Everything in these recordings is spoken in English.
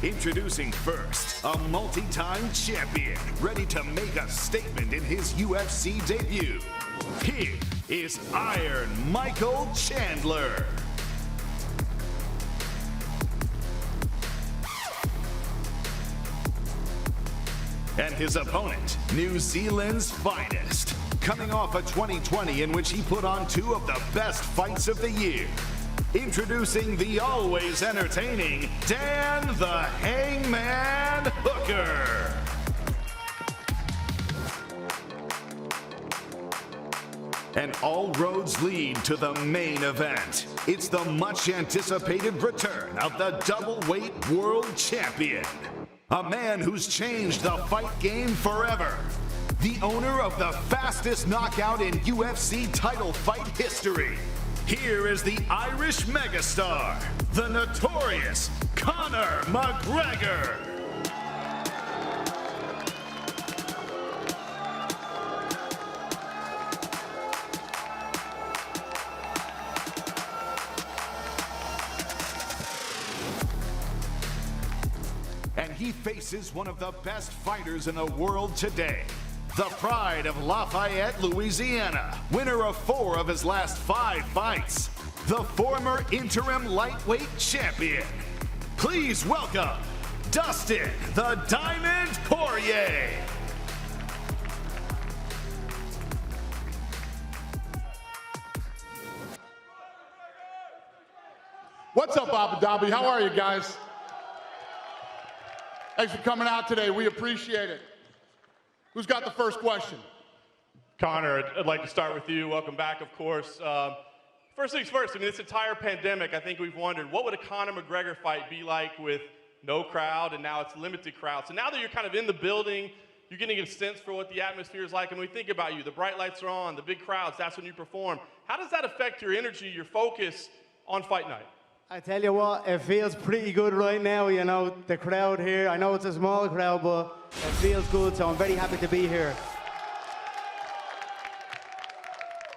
Introducing first, a multi-time champion, ready to make a statement in his UFC debut. He is Iron Michael Chandler. And his opponent, New Zealand's finest, coming off a 2020 in which he put on two of the best fights of the year. Introducing the always entertaining Dan the Hangman Hooker. And all roads lead to the main event. It's the much anticipated return of the double-weight world champion. A man who's changed the fight game forever. The owner of the fastest knockout in UFC title fight history. Here is the Irish megastar, the notorious Conor McGregor. And he faces one of the best fighters in the world today. The pride of Lafayette, Louisiana, winner of 4 of his last 5 fights, the former interim lightweight champion. Please welcome Dustin the Diamond Poirier. What's up, Abu Dhabi? How are you guys? Thanks for coming out today. We appreciate it. Who's got the first question? Conor, I'd like to start with you. Welcome back, of course. First things first, I mean, this entire pandemic, I think we've wondered, what would a Conor McGregor fight be like with no crowd, and now it's limited crowd? So now that you're kind of in the building, you're getting a sense for what the atmosphere is like, and we think about you, the bright lights are on, the big crowds, that's when you perform. How does that affect your energy, your focus on fight night? I tell you what, it feels pretty good right now, you know, the crowd here. I know it's a small crowd, but it feels good, so I'm very happy to be here.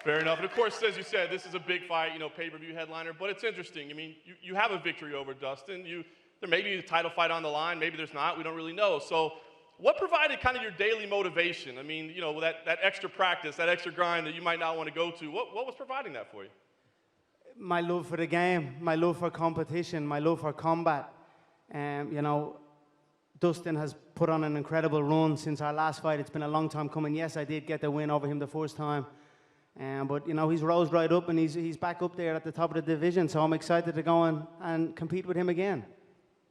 Fair enough. And of course, as you said, this is a big fight, you know, pay-per-view headliner, but it's interesting. I mean, you have a victory over Dustin. There may be a title fight on the line, maybe there's not, we don't really know. So what provided kind of your daily motivation? I mean, you know, that extra practice, that extra grind that you might not want to go to, what was providing that for you? My love for the game, my love for competition, my love for combat. You know, Dustin has put on an incredible run since our last fight. It's been a long time coming. Yes, I did get the win over him the first time. But, you know, he's rose right up, and he's back up there at the top of the division. So I'm excited to go and compete with him again.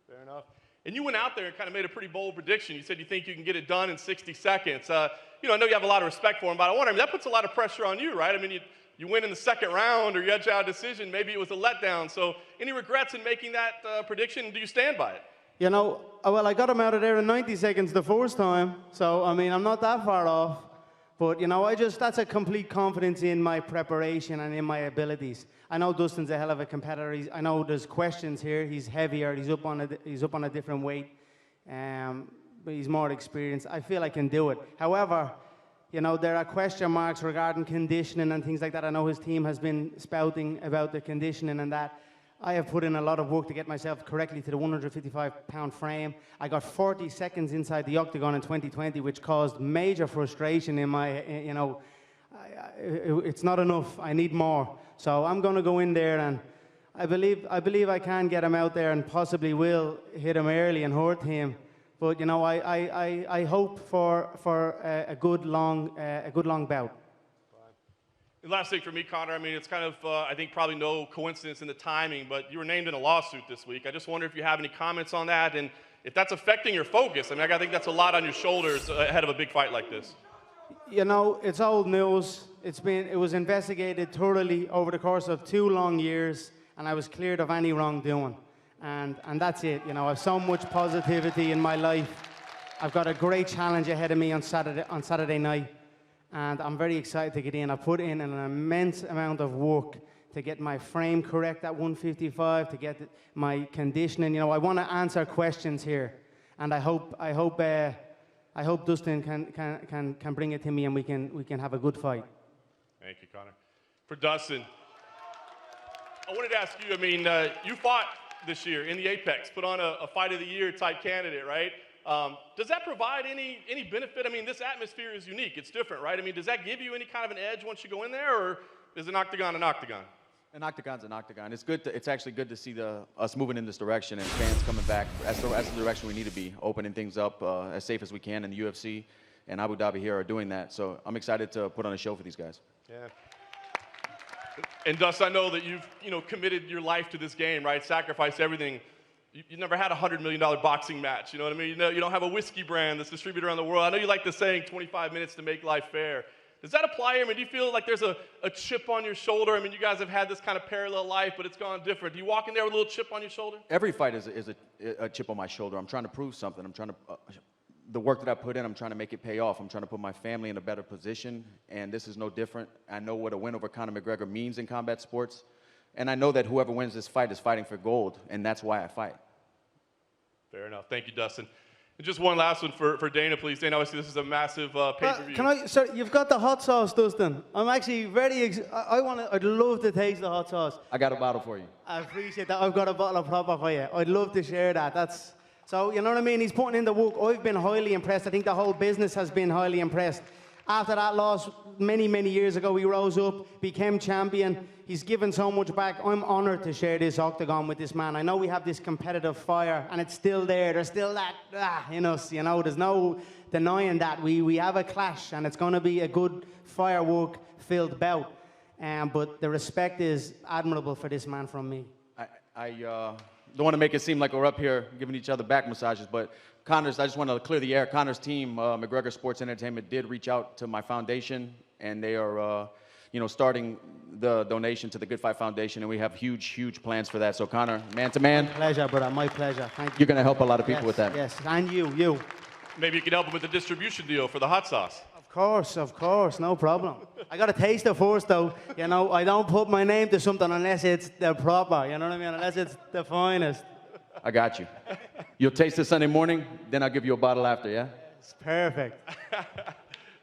Fair enough. And you went out there and kind of made a pretty bold prediction. You said you think you can get it done in 60 seconds. You know, I know you have a lot of respect for him, but I wonder, I mean, that puts a lot of pressure on you, right? I mean, you win in the second round, or you edge out a decision, maybe it was a letdown. So any regrets in making that prediction? Do you stand by it? You know, well, I got him out of there in 90 seconds the first time. So, I mean, I'm not that far off. But, you know, that's a complete confidence in my preparation and in my abilities. I know Dustin's a hell of a competitor. I know there's questions here. He's heavier. He's up on a different weight. But he's more experienced. I feel I can do it. However, you know, there are question marks regarding conditioning and things like that. I know his team has been spouting about the conditioning and that. I have put in a lot of work to get myself correctly to the 155-pound frame. I got 40 seconds inside the octagon in 2020, which caused major frustration in my, you know, it's not enough. I need more. So I'm going to go in there, and I believe I can get him out there and possibly will hit him early and hurt him. But, you know, I hope for a good long bout. And last thing for me, Conor, I mean, it's kind of, I think probably no coincidence in the timing, but you were named in a lawsuit this week. I just wonder if you have any comments on that, and if that's affecting your focus. I mean, I think that's a lot on your shoulders ahead of a big fight like this. You know, it's old news. It was investigated thoroughly over the course of 2 long years, and I was cleared of any wrongdoing. And that's it. You know, I have so much positivity in my life. I've got a great challenge ahead of me on Saturday night. And I'm very excited to get in. I put in an immense amount of work to get my frame correct at 155, to get my conditioning. You know, I want to answer questions here, and I hope Dustin can bring it to me, and we can have a good fight. Thank you, Conor. For Dustin, I wanted to ask you. I mean, you fought this year in the Apex, put on a Fight of the Year type candidate, right? Does that provide any benefit? I mean, this atmosphere is unique. It's different, right? I mean, does that give you any kind of an edge once you go in there, or is an octagon an octagon? An octagon's an octagon. It's actually good to see us moving in this direction and fans coming back. That's the direction we need to be, opening things up as safe as we can. And the UFC and Abu Dhabi here are doing that. So I'm excited to put on a show for these guys. Yeah. And Dust, I know that you've committed your life to this game, right? Sacrificed everything. You never had a $100 million boxing match. You know what I mean? You don't have a whiskey brand that's distributed around the world. I know you like the saying, 25 minutes to make life fair. Does that apply here? I mean, do you feel like there's a chip on your shoulder? I mean, you guys have had this kind of parallel life, but it's gone different. Do you walk in there with a little chip on your shoulder? Every fight is a chip on my shoulder. I'm trying to prove something. I'm trying to, the work that I put in, I'm trying to make it pay off. I'm trying to put my family in a better position, and this is no different. I know what a win over Conor McGregor means in combat sports, and I know that whoever wins this fight is fighting for gold, and that's why I fight. Fair enough. Thank you, Dustin. And just one last one for Dana, please. Dana, obviously this is a massive pay-per-view. Sir, you've got the hot sauce, Dustin. I'm actually I'd love to taste the hot sauce. I got a bottle for you. I appreciate that. I've got a bottle of proper for you. I'd love to share that. So, you know what I mean? He's putting in the work. I've been highly impressed. I think the whole business has been highly impressed. After that loss many, many years ago, he rose up, became champion. He's given so much back. I'm honored to share this octagon with this man. I know we have this competitive fire, and it's still there. There's still that in us, there's no denying that. We have a clash, and it's going to be a good firework-filled bout. But the respect is admirable for this man from me. I don't want to make it seem like we're up here giving each other back massages, but I just want to clear the air. Conor's team, McGregor Sports Entertainment, did reach out to my foundation, and they are, starting the donation to the Good Fight Foundation, and we have huge, huge plans for that. So, Conor, man to man. My pleasure, brother. My pleasure. Thank you. You're going to help a lot of people with that. Yes, and you. Maybe you could help him with the distribution deal for the hot sauce. Of course, no problem. I got to taste it first, though. I don't put my name to something unless it's the proper, you know what I mean? Unless it's the finest. I got you. You'll taste it Sunday morning, then I'll give you a bottle after, yeah? It's perfect.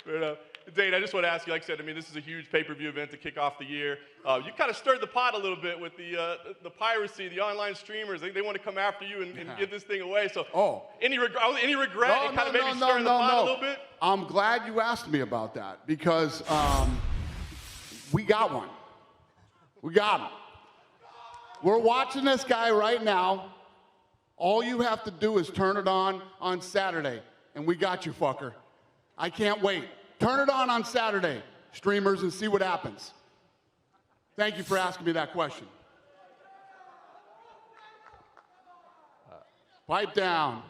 Fair enough. Dane, I just want to ask you, like I said, I mean, this is a huge pay-per-view event to kick off the year. You kind of stirred the pot a little bit with the piracy, the online streamers. They want to come after you and give this thing away. So, any regret in kind of maybe stirring the pot a little bit? I'm glad you asked me about that because we got one. We got him. We're watching this guy right now. All you have to do is turn it on Saturday, and we got you, fucker. I can't wait. Turn it on Saturday, streamers, and see what happens. Thank you for asking me that question. Pipe down.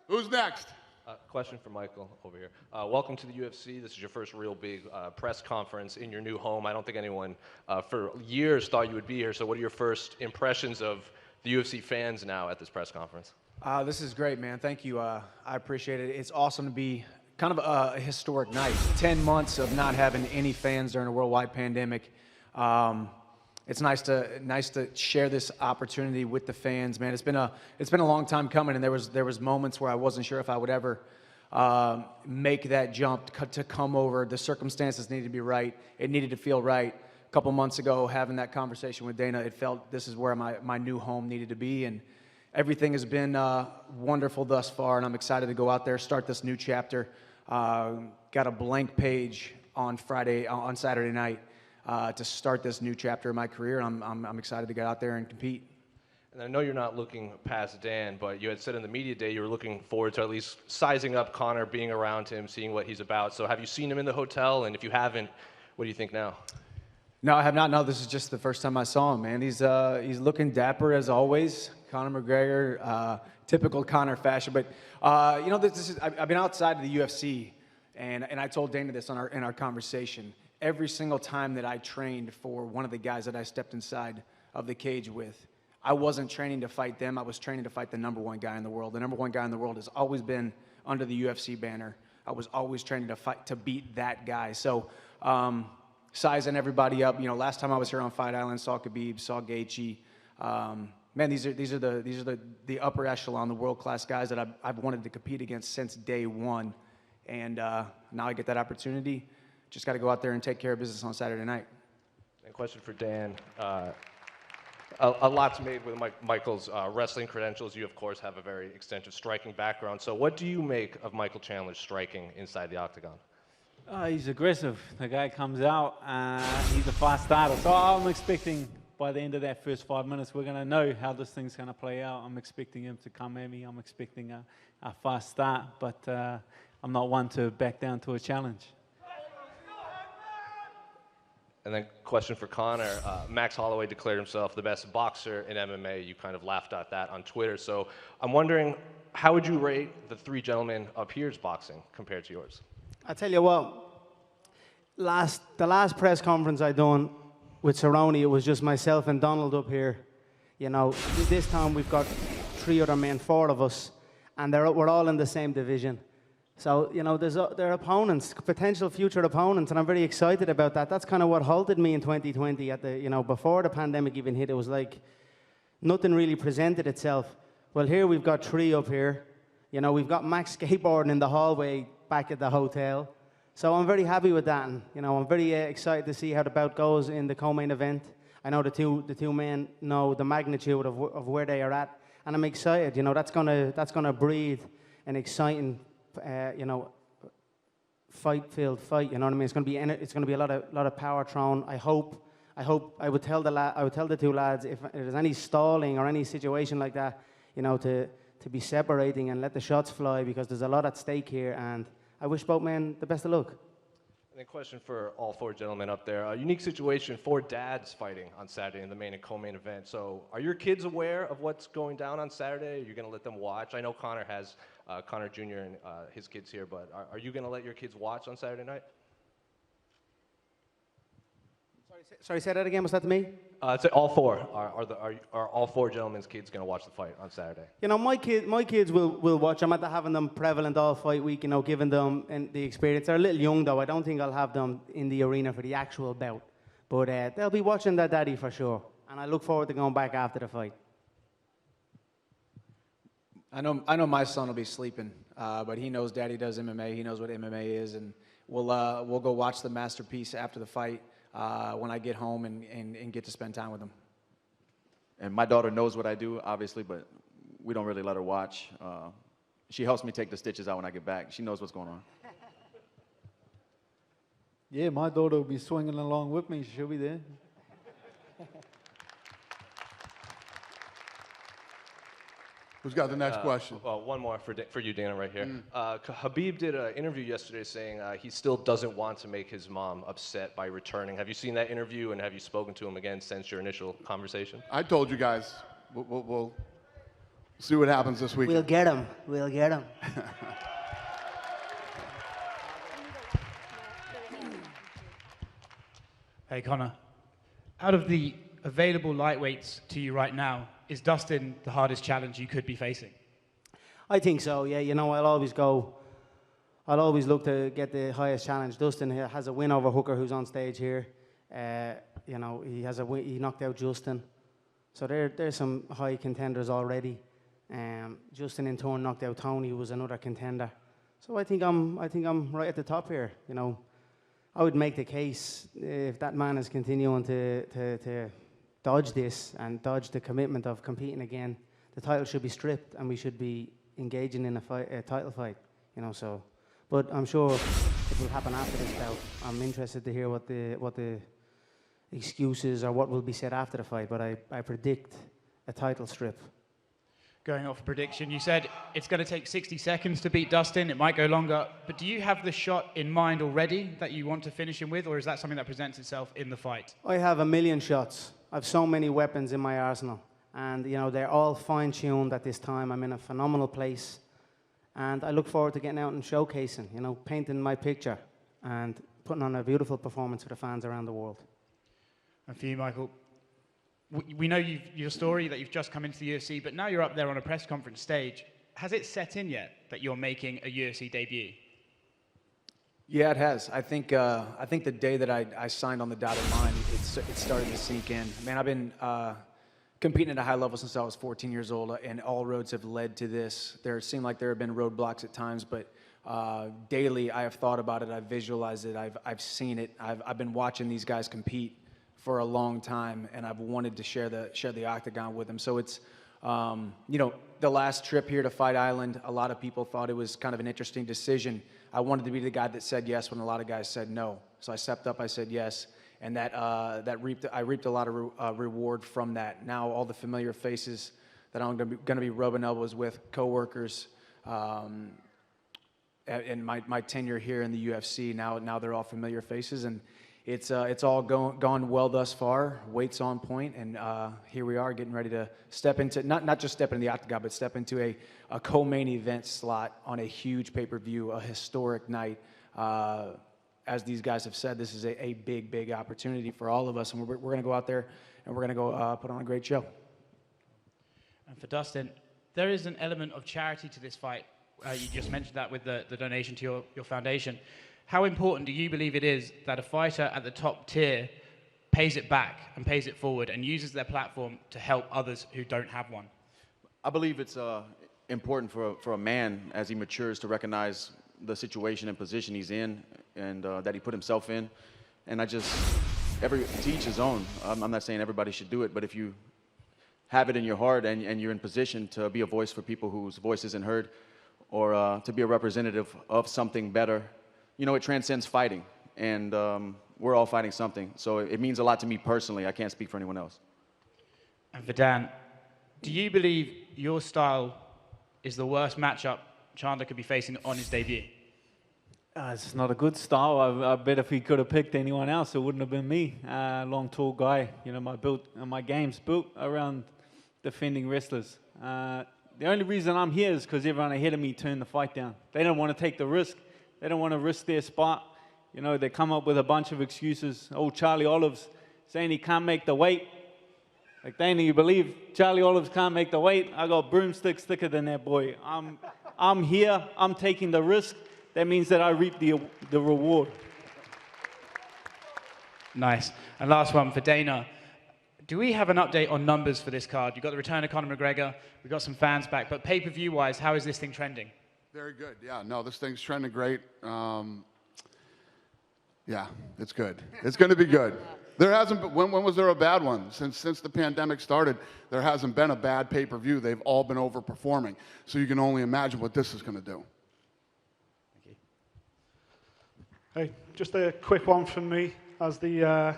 Who's next? Question for Michael over here. Welcome to the UFC. This is your first real big press conference in your new home. I don't think anyone for years thought you would be here. So what are your first impressions of the UFC fans now at this press conference? This is great, man. Thank you. I appreciate it. It's awesome to be kind of a historic night. 10 months of not having any fans during a worldwide pandemic. It's nice to share this opportunity with the fans, man. It's been a long time coming, and there was moments where I wasn't sure if I would ever make that jump to come over. The circumstances needed to be right. It needed to feel right. A couple months ago, having that conversation with Dana, it felt this is where my new home needed to be, and everything has been wonderful thus far, and I'm excited to go out there, start this new chapter. Got a blank page on Saturday night to start this new chapter in my career. I'm excited to get out there and compete. And I know you're not looking past Dan, but you had said in the media day you were looking forward to at least sizing up Conor, being around him, seeing what he's about. So have you seen him in the hotel? And if you haven't, what do you think now? No, I have not. No, this is just the first time I saw him, man. He's looking dapper as always. Conor McGregor, typical Conor fashion. But I've been outside of the UFC, and I told Dana this in our conversation. Every single time that I trained for one of the guys that I stepped inside of the cage with, I wasn't training to fight them. I was training to fight the number one guy in the world. The number one guy in the world has always been under the UFC banner. I was always training to fight to beat that guy. So. Sizing everybody up. Last time I was here on Fight Island, saw Khabib, saw Gaethje. Man, these are the upper echelon, the world-class guys that I've wanted to compete against since day one. And now I get that opportunity. Just got to go out there and take care of business on Saturday night. And question for Dan. A lot's made with Michael's wrestling credentials. You, of course, have a very extensive striking background. So what do you make of Michael Chandler's striking inside the octagon? He's aggressive. The guy comes out, he's a fast starter. So I'm expecting by the end of that first 5 minutes, we're going to know how this thing's going to play out. I'm expecting him to come at me. I'm expecting a fast start, but I'm not one to back down to a challenge. And then question for Conor. Max Holloway declared himself the best boxer in MMA. You kind of laughed at that on Twitter. So I'm wondering, how would you rate the three gentlemen up here's boxing compared to yours? I tell you what, the last press conference I done with Cerrone, it was just myself and Donald up here. You know, this time we've got 3 other men, 4 of us, and we're all in the same division. So, you know, they're opponents, potential future opponents, and I'm very excited about that. That's kind of what halted me in 2020 before the pandemic even hit. It was like nothing really presented itself. Well, here we've got 3 up here. You know, we've got Max skateboarding in the hallway back at the hotel. So I'm very happy with that, and, you know, I'm very excited to see how the bout goes in the co-main event. I know the two men know the magnitude of where they are at, and I'm excited. You know, that's gonna breed an exciting fight-filled fight. You know what I mean? It's gonna be a lot of power thrown. I would tell the 2 lads if there's any stalling or any situation like that, you know, to be separating and let the shots fly, because there's a lot at stake here, and I wish both men the best of luck. And then question for all 4 gentlemen up there. A unique situation, 4 dads fighting on Saturday in the main and co-main event. So are your kids aware of what's going down on Saturday? Are you going to let them watch? I know Conor has Conor Jr. and his kids here, but are you going to let your kids watch on Saturday night? Sorry, say that again. Was that to me? It's all 4. Are all 4 gentlemen's kids going to watch the fight on Saturday? You know, my kids will watch. I'm at having them prevalent all fight week, you know, giving them the experience. They're a little young, though. I don't think I'll have them in the arena for the actual bout. But they'll be watching their daddy for sure. And I look forward to going back after the fight. I know my son will be sleeping, but he knows Daddy does MMA. He knows what MMA is, and we'll go watch the masterpiece after the fight when I get home and get to spend time with him. And my daughter knows what I do, obviously, but we don't really let her watch. She helps me take the stitches out when I get back. She knows what's going on. Yeah, my daughter will be swinging along with me. She'll be there. Who's got the next question? Well, one more for you, Dana, right here. Khabib did an interview yesterday saying he still doesn't want to make his mom upset by returning. Have you seen that interview, and have you spoken to him again since your initial conversation? I told you guys, we'll see what happens this week. We'll get him. We'll get him. Hey, Conor. Out of the available lightweights to you right now, is Dustin the hardest challenge you could be facing? I think so, yeah. You know, I'll always look to get the highest challenge. Dustin has a win over Hooker, who's on stage here. You know, he knocked out Justin. So there's some high contenders already. Justin in turn knocked out Tony, who was another contender. So I think I'm right at the top here. You know, I would make the case if that man is continuing to dodge this and dodge the commitment of competing again, the title should be stripped and we should be engaging in a title fight. You know, so. But I'm sure it will happen after this bout. I'm interested to hear what the excuses or what will be said after the fight. But I predict a title strip. Going off a prediction, you said it's going to take 60 seconds to beat Dustin. It might go longer. But do you have the shot in mind already that you want to finish him with, or is that something that presents itself in the fight? I have a million shots. I have so many weapons in my arsenal. And, you know, they're all fine-tuned at this time. I'm in a phenomenal place. And I look forward to getting out and showcasing, you know, painting my picture and putting on a beautiful performance for the fans around the world. And for you, Michael, we know your story, that you've just come into the UFC, but now you're up there on a press conference stage. Has it set in yet that you're making a UFC debut? Yeah, it has. I think the day that I signed on the dotted line, it started to sink in. Man, I've been competing at a high level since I was 14 years old, and all roads have led to this. There seemed like there have been roadblocks at times, but daily I have thought about it, I've visualized it, I've seen it. I've been watching these guys compete for a long time, and I've wanted to share the octagon with him. So it's, you know, the last trip here to Fight Island, a lot of people thought it was kind of an interesting decision. I wanted to be the guy that said yes when a lot of guys said no. So I stepped up, I said yes, and I reaped a lot of reward from that. Now all the familiar faces that I'm going to be rubbing elbows with, coworkers, and my tenure here in the UFC, now they're all familiar faces, and it's all gone well thus far. Weight's on point, and here we are getting ready to step into, not just step into the octagon, but step into a co-main event slot on a huge pay-per-view, a historic night. As these guys have said, this is a big opportunity for all of us, and we're going to go out there and we're going to go put on a great show. And for Dustin, there is an element of charity to this fight. You just mentioned that with the donation to your foundation. How important do you believe it is that a fighter at the top tier pays it back and pays it forward and uses their platform to help others who don't have one? I believe it's important for a man as he matures to recognize the situation and position he's in and that he put himself in. And to each his own. I'm not saying everybody should do it, but if you have it in your heart and you're in position to be a voice for people whose voice isn't heard, or to be a representative of something better, you know, it transcends fighting. And we're all fighting something. So it means a lot to me personally. I can't speak for anyone else. And for Dan, do you believe your style is the worst matchup Chandler could be facing on his debut? It's not a good style. I bet if he could have picked anyone else, it wouldn't have been me. Long, tall guy. You know, my game's built around defending wrestlers. The only reason I'm here is because everyone ahead of me turned the fight down. They don't want to take the risk. They don't want to risk their spot. You know, they come up with a bunch of excuses. Old Charlie Olives saying he can't make the weight. Like, Dana, you believe Charlie Olives can't make the weight? I got broomsticks thicker than that boy. I'm here. I'm taking the risk. That means that I reap the reward. Nice. And last one for Dana. Do we have an update on numbers for this card? You've got the return of Conor McGregor. We've got some fans back. But pay-per-view-wise, how is this thing trending? Very good. Yeah, no, this thing's trending great. Yeah, it's good. It's going to be good. There hasn't been, when was there a bad one? Since the pandemic started, there hasn't been a bad pay-per-view. They've all been overperforming. So you can only imagine what this is going to do. Thank you. Hey, just a quick one from me as the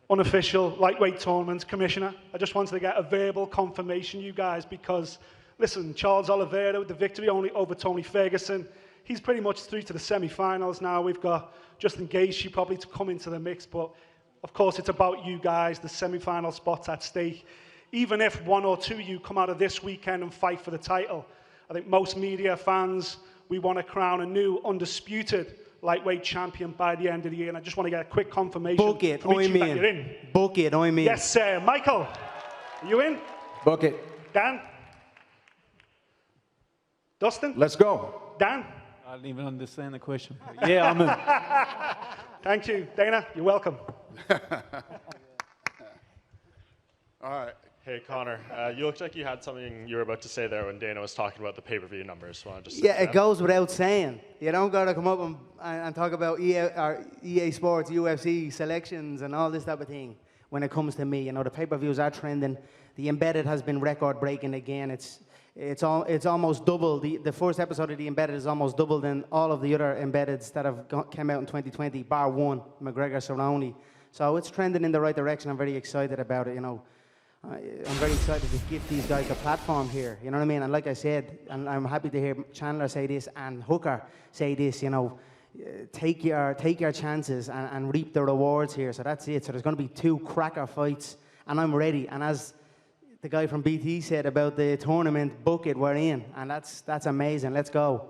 unofficial lightweight tournament commissioner. I just wanted to get a verbal confirmation, you guys, because, listen, Charles Oliveira with the victory only over Tony Ferguson. He's pretty much through to the semi-finals now. We've got Justin Gaethje probably to come into the mix, but of course it's about you guys, the semi-final spots at stake. Even if one or two of you come out of this weekend and fight for the title, I think most media fans, we want to crown a new undisputed lightweight champion by the end of the year, and I just want to get a quick confirmation Book it, from each of you that I'm you're in. in. Book it, I'm in. Yes, sir. Michael, are you in? Book it. Dan? Dustin? Let's go. Dan? I didn't even understand the question. Yeah, I'm in. Thank you. Dana, you're welcome. All right. Hey, Conor, you looked like you had something you were about to say there when Dana was talking about the pay-per-view numbers. So Yeah, it goes without saying. You don't got to come up and talk about EA Sports, UFC selections and all this type of thing when it comes to me. You know, the pay-per-views are trending. The Embedded has been record-breaking again. It's almost double. The first episode of The Embedded is almost double than all of the other Embeddeds that have came out in 2020, bar one, McGregor Cerrone. So it's trending in the right direction. I'm very excited about it, you know. I'm very excited to give these guys a platform here, you know what I mean? And like I said, and I'm happy to hear Chandler say this and Hooker say this, you know, take your chances and reap the rewards here. So that's it. So there's going to be 2 cracker fights, and I'm ready. And as the guy from BT said about the tournament, book it, we're in. And that's amazing. Let's go.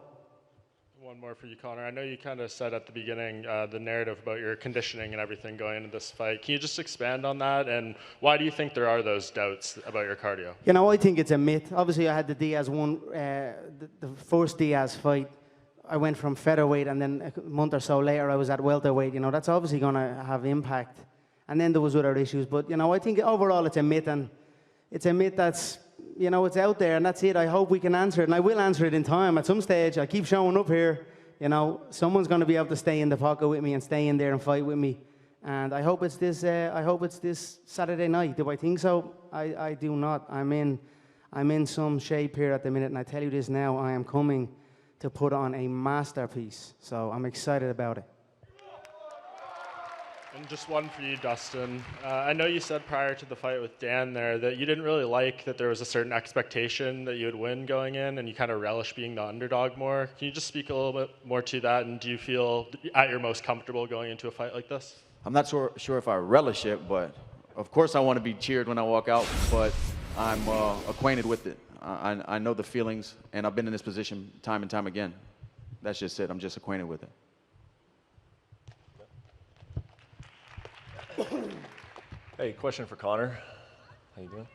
One more for you, Conor. I know you kind of said at the beginning the narrative about your conditioning and everything going into this fight. Can you just expand on that? And why do you think there are those doubts about your cardio? You know, I think it's a myth. Obviously, I had the Diaz one, the first Diaz fight. I went from featherweight, and then a month or so later, I was at welterweight. You know, that's obviously going to have impact. And then there was other issues. But, you know, I think overall it's a myth, and it's a myth that's, you know, it's out there, and that's it. I hope we can answer it, and I will answer it in time. At some stage, I keep showing up here. You know, someone's going to be able to stay in the pocket with me and stay in there and fight with me. And I hope it's this. I hope it's this Saturday night. Do I think so? I do not. I'm in some shape here at the minute, and I tell you this now. I am coming to put on a masterpiece. So I'm excited about it. And just one for you, Dustin. I know you said prior to the fight with Dan there that you didn't really like that there was a certain expectation that you would win going in, and you kind of relish being the underdog more. Can you just speak a little bit more to that, and do you feel at your most comfortable going into a fight like this? I'm not sure if I relish it, but of course I want to be cheered when I walk out, but I'm acquainted with it. I know the feelings, and I've been in this position time and time again. That's just it. I'm just acquainted with it. Hey, question for Conor. How you doing?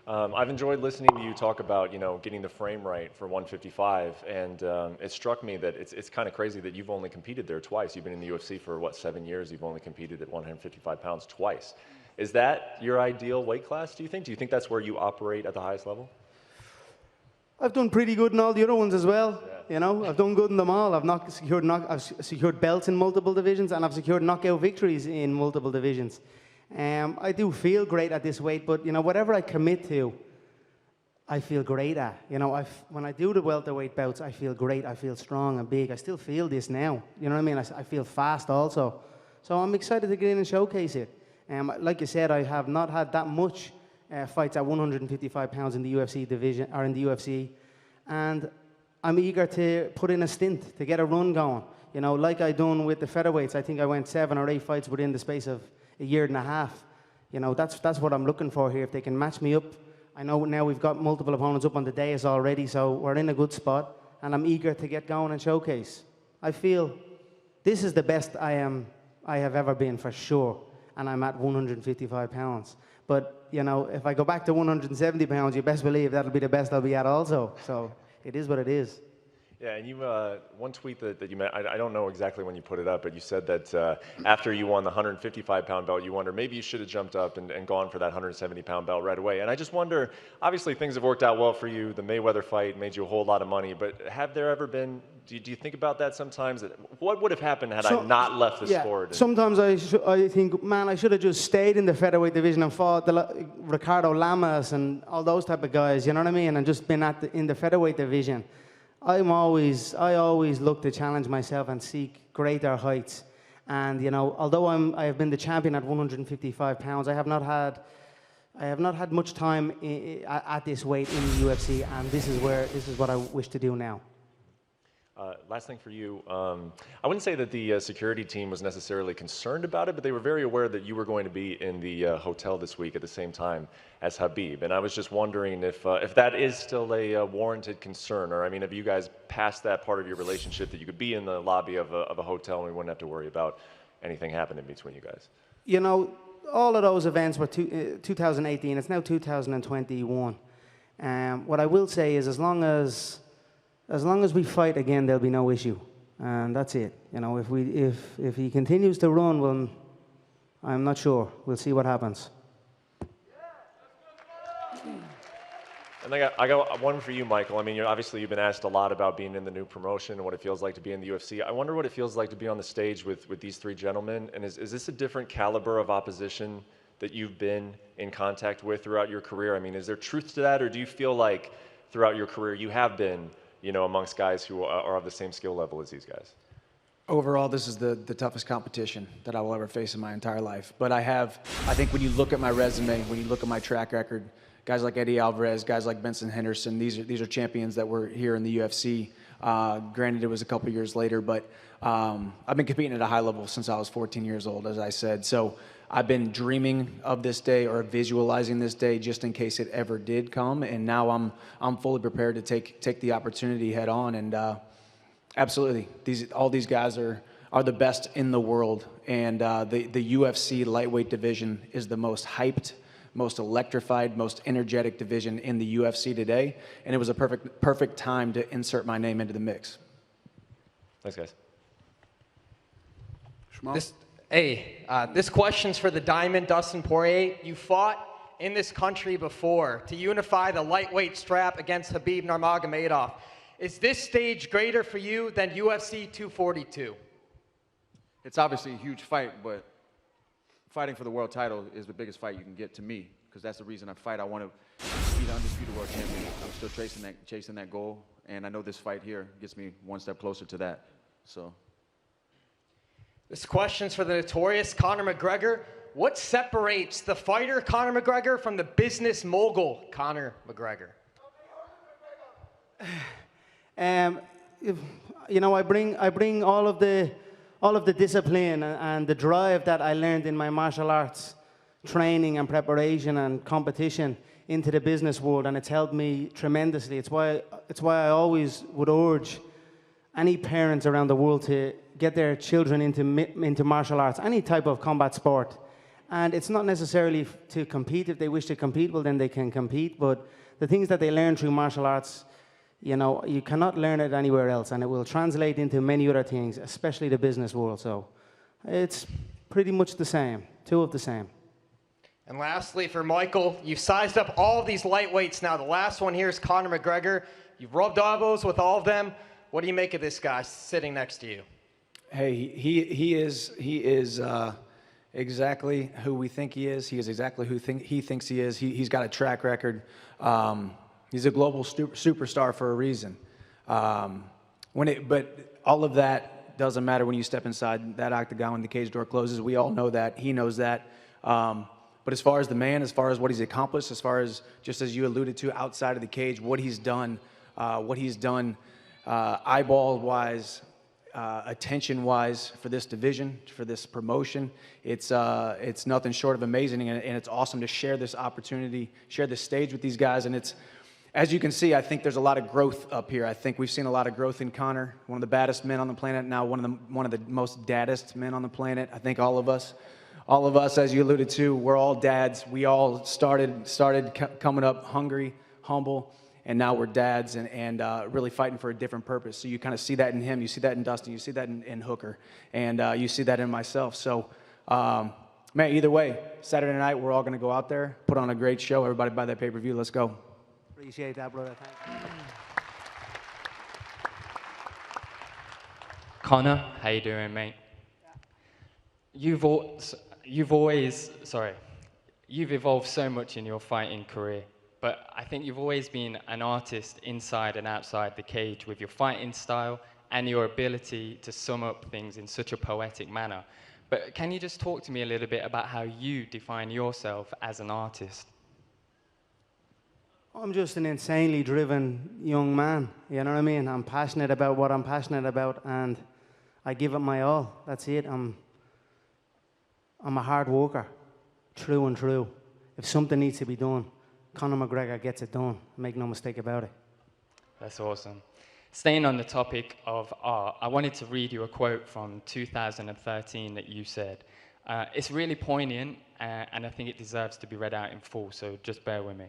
I've enjoyed listening to you talk about, getting the frame right for 155, and it struck me that it's kind of crazy that you've only competed there twice. You've been in the UFC for, 7 years? You've only competed at 155 pounds twice. Is that your ideal weight class, do you think? Do you think that's where you operate at the highest level? I've done pretty good in all the other ones as well. Yeah. I've done good in them all. I've secured belts in multiple divisions, and I've secured knockout victories in multiple divisions. I do feel great at this weight, but whatever I commit to, I feel great at. When I do the welterweight bouts, I feel great. I feel strong and big. I still feel this now. You know what I mean? I feel fast also. So I'm excited to get in and showcase it. Like you said, I have not had that much fights at 155 pounds in the UFC division or in the UFC, and I'm eager to put in a stint to get a run going. Like I done with the featherweights. I think I went 7 or 8 fights within the space of a year and a half. That's what I'm looking for here. If they can match me up, I know now we've got multiple opponents up on the dais already, so we're in a good spot, and I'm eager to get going and showcase. I feel this is the best I have ever been for sure, and I'm at 155 pounds. But if I go back to 170 pounds, you best believe that'll be the best I'll be at also. So it is what it is. Yeah, and you one tweet that you made, I don't know exactly when you put it up, but you said that after you won the 155-pound belt, you wonder maybe you should have jumped up and gone for that 170-pound belt right away. And I just wonder, obviously things have worked out well for you. The Mayweather fight made you a whole lot of money, but have there ever been, do you think about that sometimes? What would have happened had I not left the sport? Sometimes I think, man, I should have just stayed in the featherweight division and fought Ricardo Lamas and all those type of guys, you know what I mean? And just been in the featherweight division. I always look to challenge myself and seek greater heights. And although I have been the champion at 155 pounds, I have not had much time at this weight in the UFC, and this is what I wish to do now. Last thing for you, I wouldn't say that the security team was necessarily concerned about it, but they were very aware that you were going to be in the hotel this week at the same time as Khabib. And I was just wondering if that is still a warranted concern, or have you guys passed that part of your relationship that you could be in the lobby of a hotel and we wouldn't have to worry about anything happening between you guys? All of those events were 2018. It's now 2021. What I will say is as long as we fight again, there'll be no issue, and that's it. If he continues to run, well, I'm not sure. We'll see what happens. And I got one for you, Michael. Obviously you've been asked a lot about being in the new promotion and what it feels like to be in the UFC. I wonder what it feels like to be on the stage with these 3 gentlemen. And is this a different caliber of opposition that you've been in contact with throughout your career? Is there truth to that, or do you feel like throughout your career you have been amongst guys who are of the same skill level as these guys? Overall, this is the toughest competition that I will ever face in my entire life. But I think when you look at my resume, when you look at my track record, guys like Eddie Alvarez, guys like Benson Henderson, these are champions that were here in the UFC. Granted, it was a couple years later, but I've been competing at a high level since I was 14 years old, as I said. So I've been dreaming of this day or visualizing this day just in case it ever did come. And now I'm fully prepared to take the opportunity head on. And absolutely, all these guys are the best in the world. And the UFC lightweight division is the most hyped, most electrified, most energetic division in the UFC today. And it was a perfect time to insert my name into the mix. Thanks, guys. This question's for the Diamond, Dustin Poirier. You fought in this country before to unify the lightweight strap against Khabib Nurmagomedov. Is this stage greater for you than UFC 242? It's obviously a huge fight, but fighting for the world title is the biggest fight you can get to me, because that's the reason I fight. I want to be the undisputed world champion. I'm still chasing that goal, and I know this fight here gets me one step closer to that. So. This question's for the notorious Conor McGregor. What separates the fighter Conor McGregor from the business mogul Conor McGregor? You know, I bring all of the discipline and the drive that I learned in my martial arts training and preparation and competition into the business world, and it's helped me tremendously. It's why I always would urge any parents around the world to get their children into martial arts, any type of combat sport. And it's not necessarily to compete. If they wish to compete, well, then they can compete. But the things that they learn through martial arts, you know, you cannot learn it anywhere else, and it will translate into many other things, especially the business world. So it's pretty much the same, two of the same. And lastly, for Michael, you've sized up all of these lightweights now. The last one here is Conor McGregor. You've rubbed elbows with all of them. What do you make of this guy sitting next to you? Hey, he is exactly who we think he is. He is exactly who he thinks he is. He's got a track record. He's a global superstar for a reason. But all of that doesn't matter when you step inside that octagon when the cage door closes. We all know that. He knows that. But as far as the man, as far as what he's accomplished, as far as, just as you alluded to, outside of the cage, what he's done eyeball-wise, attention-wise for this division, for this promotion, it's nothing short of amazing, and it's awesome to share this opportunity, share this stage with these guys. And it's, as you can see, I think there's a lot of growth up here. I think we've seen a lot of growth in Conor, one of the baddest men on the planet, now one of the most daddest men on the planet. I think all of us, as you alluded to, we're all dads. We all started coming up hungry, humble, and now we're dads and really fighting for a different purpose. So you kind of see that in him, you see that in Dustin, you see that in Hooker, and you see that in myself. So, man, either way, Saturday night, we're all going to go out there, put on a great show. Everybody buy that pay-per-view. Let's go. Appreciate that, brother. Thank you. Conor, how you doing, mate? You've evolved so much in your fighting career, but I think you've always been an artist inside and outside the cage with your fighting style and your ability to sum up things in such a poetic manner. But can you just talk to me a little bit about how you define yourself as an artist? I'm just an insanely driven young man, you know what I mean? I'm passionate about what I'm passionate about, and I give it my all. That's it. I'm a hard worker, true and true. If something needs to be done, Conor McGregor gets it done. Make no mistake about it. That's awesome. Staying on the topic of art, I wanted to read you a quote from 2013 that you said. It's really poignant, and I think it deserves to be read out in full, so just bear with me.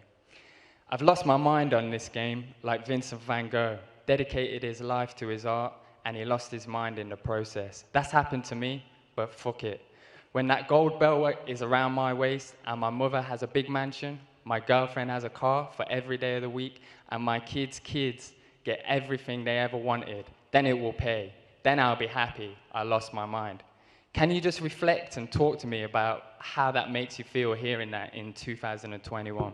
I've lost my mind on this game, like Vincent van Gogh, dedicated his life to his art, and he lost his mind in the process. That's happened to me, but fuck it. When that gold belt is around my waist, and my mother has a big mansion, my girlfriend has a car for every day of the week, and my kids' get everything they ever wanted, then it will pay. Then I'll be happy I lost my mind. Can you just reflect and talk to me about how that makes you feel hearing that in 2021?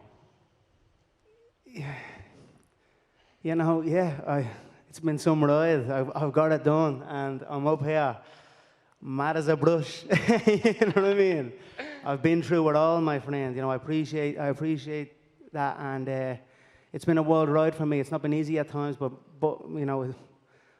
You know, yeah, it's been some ride. I've got it done, and I'm up here, mad as a brush. You know what I mean? I've been through it all, my friend. You know, I appreciate that, and it's been a wild ride for me. It's not been easy at times, but you know,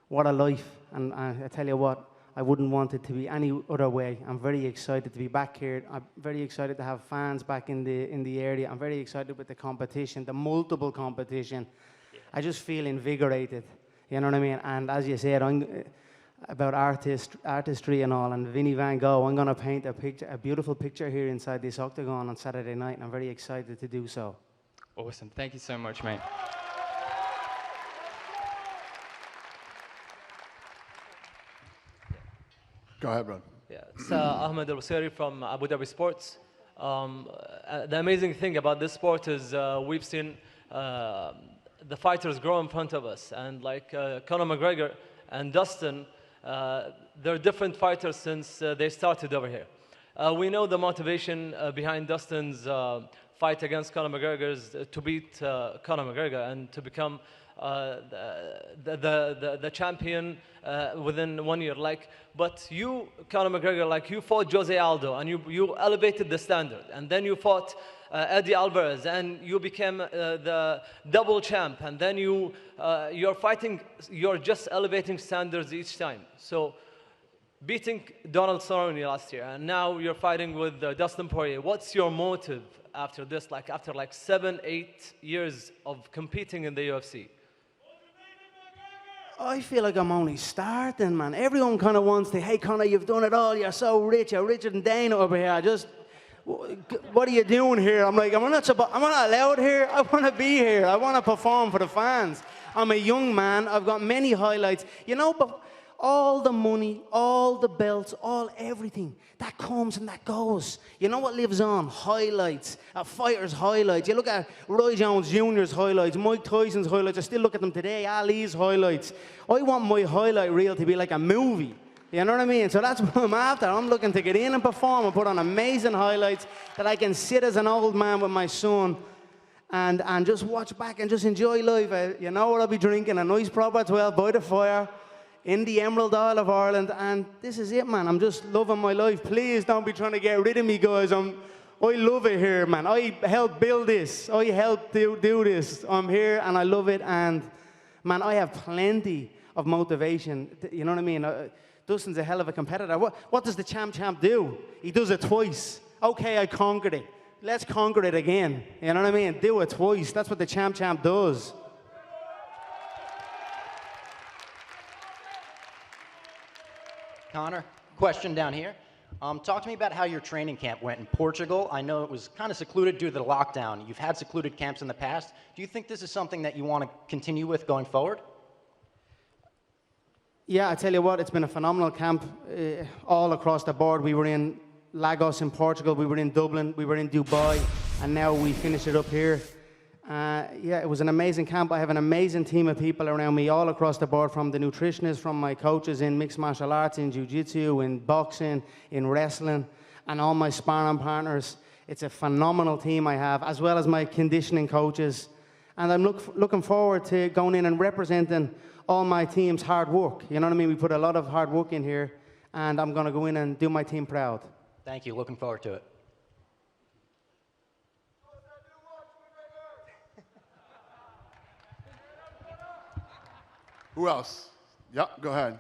what a life. And I tell you what, I wouldn't want it to be any other way. I'm very excited to be back here. I'm very excited to have fans back in the area. I'm very excited with the competition, the multiple competition. Yeah. I just feel invigorated. You know what I mean? And as you said, about artistry and all, and Vinnie Van Gogh, I'm going to paint a beautiful picture here inside this octagon on Saturday night, and I'm very excited to do so. Awesome. Thank you so much, mate. Go ahead, Ron. Yeah, it's Ahmed Al-Wasiri from Abu Dhabi Sports. The amazing thing about this sport is we've seen the fighters grow in front of us. And like Conor McGregor and Dustin, they're different fighters since they started over here. We know the motivation behind Dustin's fight against Conor McGregor is to beat Conor McGregor and to become the champion within 1 year. But you, Conor McGregor, you fought Jose Aldo and you elevated the standard, and then you fought Eddie Alvarez and you became the double champ, and then you're fighting, you're just elevating standards each time. So beating Donald Cerrone last year, and now you're fighting with Dustin Poirier. What's your motive after this, after 7-8 years of competing in the UFC? I feel like I'm only starting, man. Everyone kind of wants to, hey, Conor, you've done it all. You're so rich. You're richer than Dana over here. What are you doing here? I'm like, I'm not allowed here. I want to be here. I want to perform for the fans. I'm a young man. I've got many highlights. You know, but all the money, all the belts, everything, that comes and that goes. You know what lives on? Highlights, a fighter's highlights. You look at Roy Jones Jr.'s highlights, Mike Tyson's highlights. I still look at them today, Ali's highlights. I want my highlight reel to be like a movie. You know what I mean? So that's what I'm after. I'm looking to get in and perform and put on amazing highlights that I can sit as an old man with my son and just watch back and just enjoy life. You know what I'll be drinking? A nice proper 12 by the fire in the Emerald Isle of Ireland, and this is it, man. I'm just loving my life. Please don't be trying to get rid of me, guys. I love it here, man. I helped build this. I helped do this. I'm here, and I love it, and, man, I have plenty of motivation. You know what I mean? Dustin's a hell of a competitor. What does the champ do? He does it twice. Okay, I conquered it. Let's conquer it again. You know what I mean? Do it twice. That's what the champ does. Conor, question down here. Talk to me about how your training camp went in Portugal. I know it was kind of secluded due to the lockdown. You've had secluded camps in the past. Do you think this is something that you want to continue with going forward? Yeah, I tell you what, it's been a phenomenal camp all across the board. We were in Lagos in Portugal, we were in Dublin, we were in Dubai, and now we finished it up here. Yeah, it was an amazing camp. I have an amazing team of people around me all across the board, from the nutritionists, from my coaches in mixed martial arts, in jiu-jitsu, in boxing, in wrestling, and all my sparring partners. It's a phenomenal team I have, as well as my conditioning coaches. And I'm looking forward to going in and representing all my team's hard work. You know what I mean? We put a lot of hard work in here, and I'm going to go in and do my team proud. Thank you. Looking forward to it. Who else? Yep, go ahead.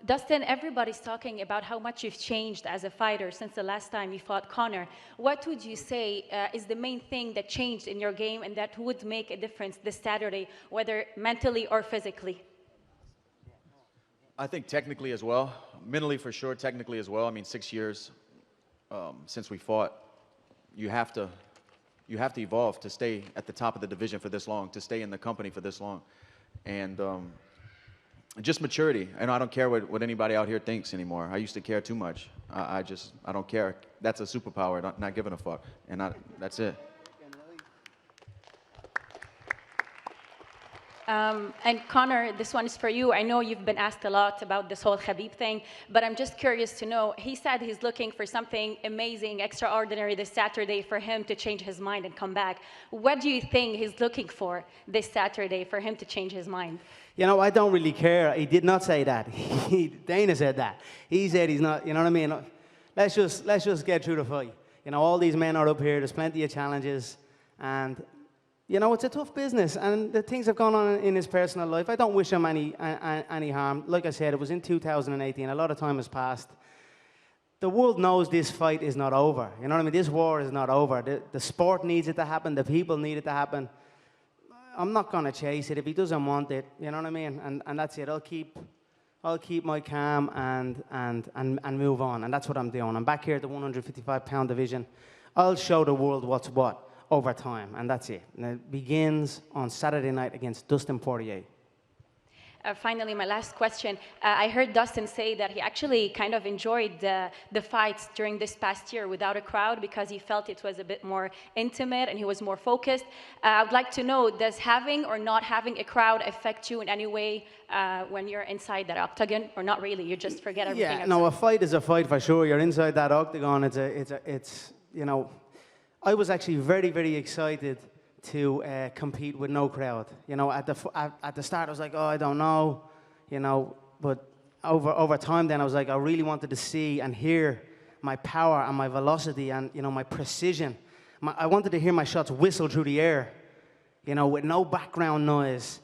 Dustin, everybody's talking about how much you've changed as a fighter since the last time you fought Conor. What would you say is the main thing that changed in your game and that would make a difference this Saturday, whether mentally or physically? I think technically as well. Mentally for sure, technically as well. I mean, 6 years since we fought. You have to evolve to stay at the top of the division for this long, to stay in the company for this long. And just maturity. And I don't care what anybody out here thinks anymore. I used to care too much. I don't care. That's a superpower, not giving a fuck. And that's it. And Conor, this one is for you. I know you've been asked a lot about this whole Khabib thing, but I'm just curious to know, he said he's looking for something amazing, extraordinary this Saturday for him to change his mind and come back. What do you think he's looking for this Saturday for him to change his mind? You know, I don't really care. He did not say that. Dana said that. He said he's not, you know what I mean? Let's just get through the fight. You know, all these men are up here. There's plenty of challenges. And, you know, it's a tough business. And the things have gone on in his personal life. I don't wish him any harm. Like I said, it was in 2018. A lot of time has passed. The world knows this fight is not over. You know what I mean? This war is not over. The sport needs it to happen. The people need it to happen. I'm not going to chase it if he doesn't want it. You know what I mean? And that's it. I'll keep my calm and move on. And that's what I'm doing. I'm back here at the 155-pound division. I'll show the world what's what over time. And that's it. And it begins on Saturday night against Dustin Poirier. finally, my last question. I heard Dustin say that he actually kind of enjoyed the fights during this past year without a crowd because he felt it was a bit more intimate and he was more focused. I would like to know, does having or not having a crowd affect you in any way when you're inside that octagon, or not really? You just forget everything. Yeah, no, a fight is a fight for sure. You're inside that octagon. It's you know, I was actually very, very excited to compete with no crowd. You know, at the start, I was like, oh, I don't know, you know, but over time then I was like, I really wanted to see and hear my power and my velocity and, you know, my precision. I wanted to hear my shots whistle through the air, you know, with no background noise,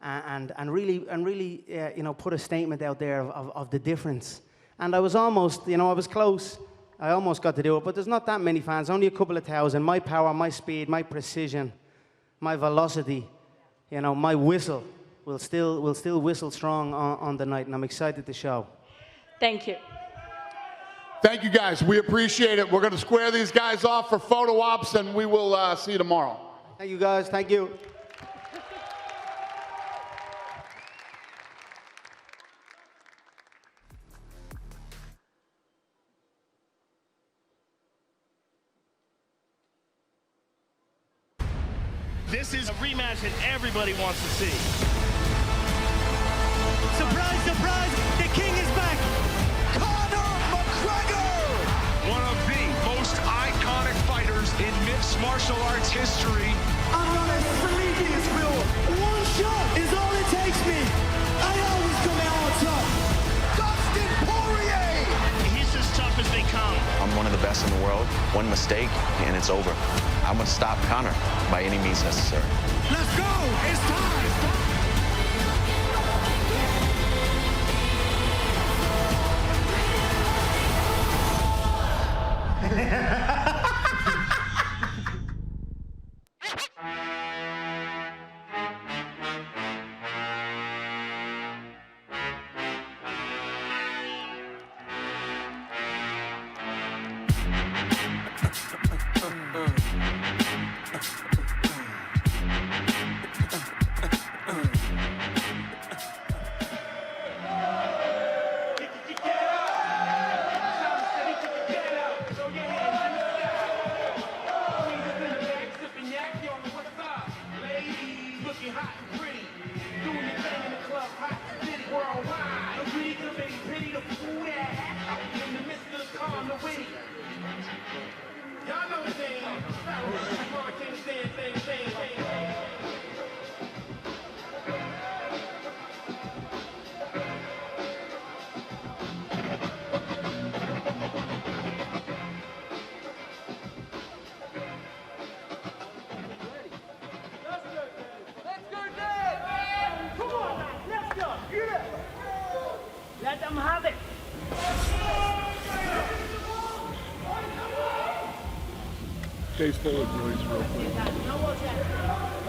and really, you know, put a statement out there of the difference. And I was almost, you know, I was close. I almost got to do it, but there's not that many fans, only a couple of thousand. My power, my speed, my precision, my velocity, you know, my whistle will still whistle strong on the night, and I'm excited to show. Thank you. Thank you, guys. We appreciate it. We're going to square these guys off for photo ops, and we will see you tomorrow. Thank you, guys. Thank you. This is a rematch that everybody wants to see. Surprise, surprise, the king is back! Conor McGregor! One of the most iconic fighters in mixed martial arts history. I'm gonna sleep this, Bill. One shot is all it takes me. I always come out on top. Dustin Poirier! He's as tough as they come. I'm one of the best in the world. One mistake, and it's over. I'm going to stop Conor by any means necessary. Let's go! It's time! Let them have it. Case full of noise real quick.